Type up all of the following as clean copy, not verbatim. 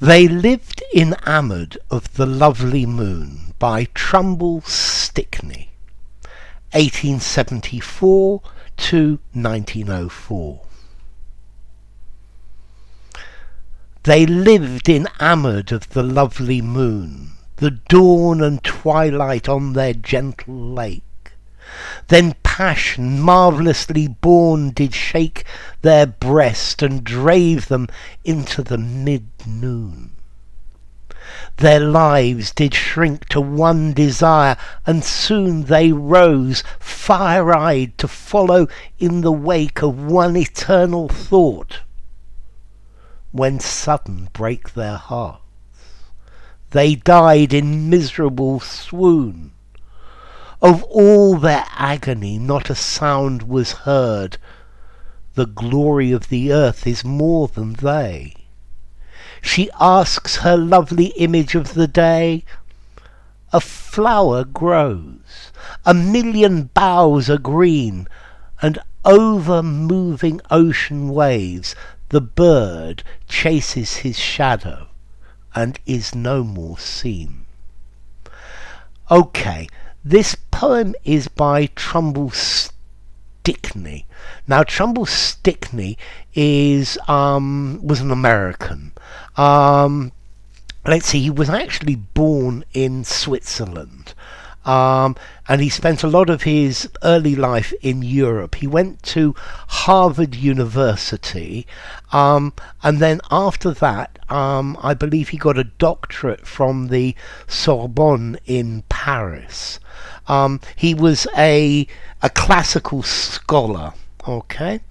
They lived enamoured of the lovely moon by Trumbull Stickney, 1874 to 1904. They lived enamoured of the lovely moon, the dawn and twilight on their gentle lake. Then passion, marvellously born, did shake their breast and drave them into the mid-noon. Their lives did shrink to one desire, and soon they rose, fire-eyed, to follow in the wake of one eternal thought. When sudden brake their hearts, they died in miserable swoon. Of all their agony not a sound was heard. The glory of the earth is more than they. She asks her lovely image of the day. A flower grows, a million boughs are green, and over moving ocean waves the bird chases his shadow and is no more seen. Okay. This poem is by Trumbull Stickney. Now, Trumbull Stickney was an American. Let's see, he was actually born in Switzerland. And he spent a lot of his early life in Europe. He went to Harvard University, and then after that, I believe he got a doctorate from the Sorbonne in Paris. He was a classical scholar. Okay.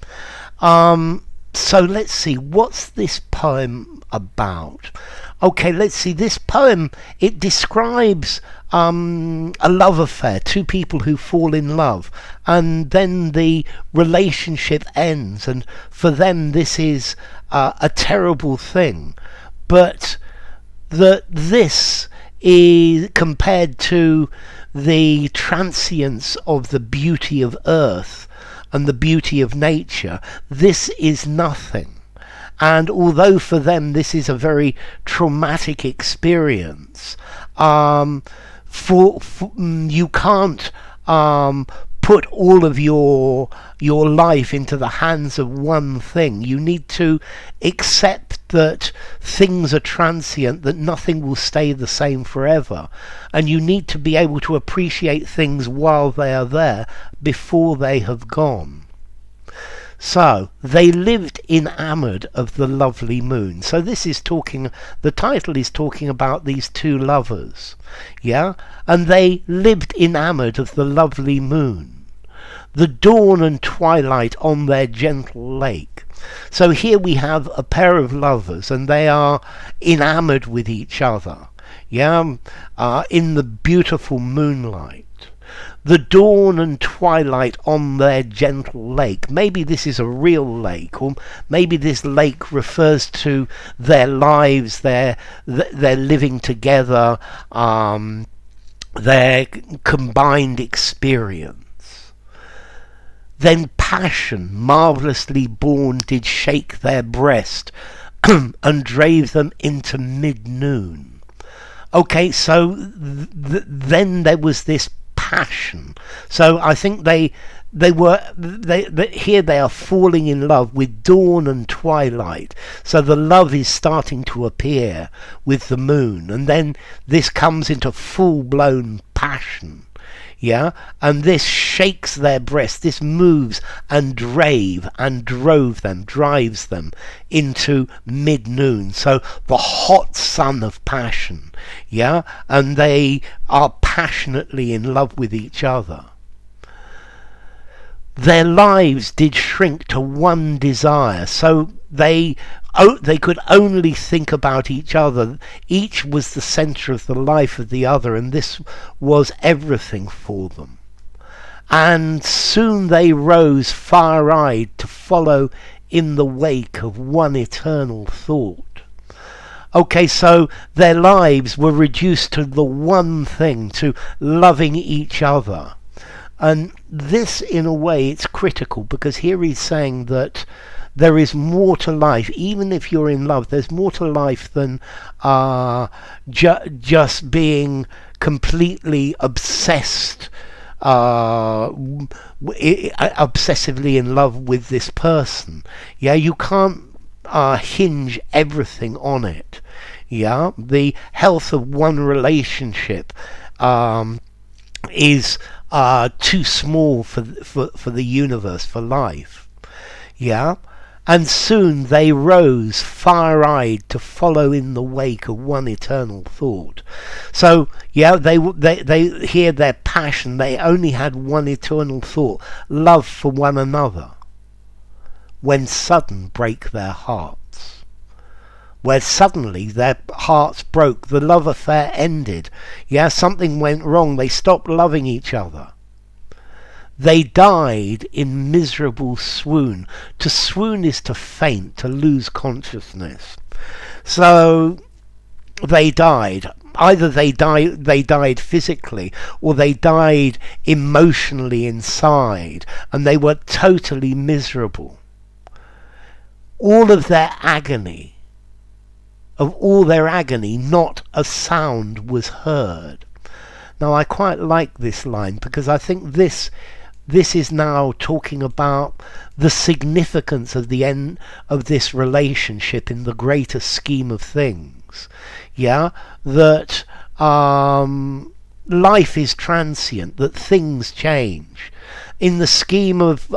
So let's see, what's this poem about? Okay, let's see, this poem, it describes a love affair, two people who fall in love, and then the relationship ends, and for them this is a terrible thing. But this is compared to the transience of the beauty of earth and the beauty of nature, this is nothing. And although for them this is a very traumatic experience, you can't put all of your life into the hands of one thing. You need to accept that things are transient, that nothing will stay the same forever, and you need to be able to appreciate things while they are there before they have gone. So, they lived enamoured of the lovely moon. So this is the title is talking about these two lovers. Yeah? And they lived enamoured of the lovely moon, the dawn and twilight on their gentle lake. So here we have a pair of lovers, and they are enamoured with each other. Yeah? In the beautiful moonlight. The dawn and twilight on their gentle lake. Maybe this is a real lake, or maybe this lake refers to their lives, their living together, their combined experience. Then passion, marvellously born, did shake their breast and drave them into mid-noon. Okay, so then there was this passion. So I think here they are falling in love with dawn and twilight. So the love is starting to appear with the moon, and then this comes into full-blown passion. Yeah, and this shakes their breast, this moves and drives them into mid-noon. So the hot sun of passion, yeah, and they are passionately in love with each other. Their lives did shrink to one desire, so they could only think about each other. Each was the centre of the life of the other, and this was everything for them. And soon they rose fire-eyed to follow in the wake of one eternal thought. Okay, so their lives were reduced to the one thing, to loving each other. And this, in a way, it's critical, because here he's saying that there is more to life. Even if you're in love, there's more to life than just being completely obsessed, obsessively in love with this person. Yeah, you can't hinge everything on it. Yeah, the health of one relationship is too small for the universe, for life. Yeah, and soon they rose fire-eyed to follow in the wake of one eternal thought. So yeah, they hear their passion. They only had one eternal thought: love for one another. When sudden break their hearts, where suddenly their hearts broke, the love affair ended. Yeah, something went wrong. They stopped loving each other. They died in miserable swoon. To swoon is to faint, to lose consciousness. So they died. Either they died physically, or they died emotionally inside, and they were totally miserable. All of their agony, not a sound was heard. Now I quite like this line, because I think this is now talking about the significance of the end of this relationship in the greater scheme of things. Yeah, that life is transient, that things change. In the scheme of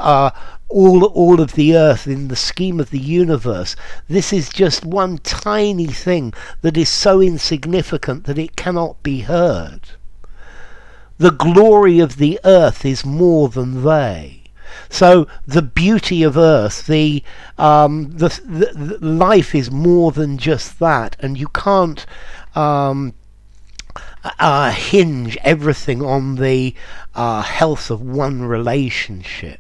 all of the earth, in the scheme of the universe, this is just one tiny thing that is so insignificant that it cannot be heard. The glory of the earth is more than they. So the beauty of earth, the life is more than just that, and you can't hinge everything on the health of one relationship.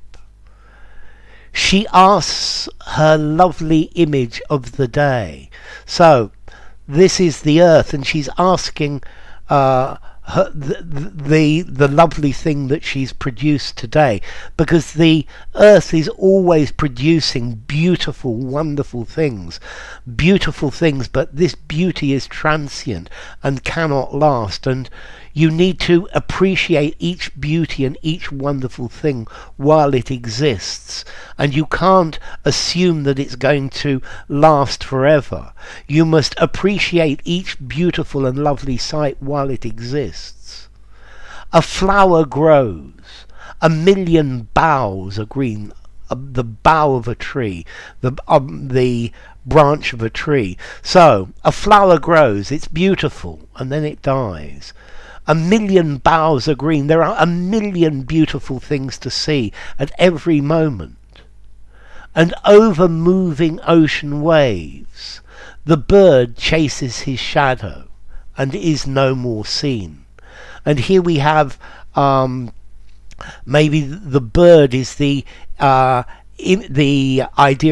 She asks her lovely image of the day. So this is the earth, and she's asking the lovely thing that she's produced today, because the earth is always producing beautiful, wonderful things, but this beauty is transient and cannot last, and you need to appreciate each beauty and each wonderful thing while it exists, and you can't assume that it's going to last forever. You must appreciate each beautiful and lovely sight while it exists. A flower grows, a million boughs are green, the bough of a tree, the branch of a tree. So a flower grows, it's beautiful, and then it dies. A million boughs are green. There are a million beautiful things to see at every moment. And over moving ocean waves, the bird chases his shadow and is no more seen. And here we have maybe the bird is the idea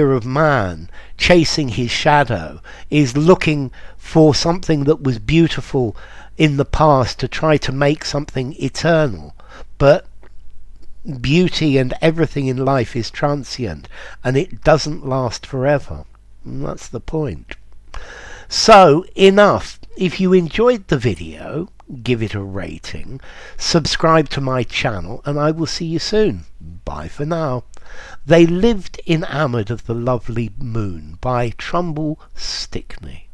of man chasing his shadow, is looking for something that was beautiful in the past to try to make something eternal. But beauty and everything in life is transient, and it doesn't last forever. And that's the point. So enough. If you enjoyed the video, give it a rating, subscribe to my channel, and I will see you soon. Bye for now. They lived enamoured of the lovely moon, by Trumbull Stickney.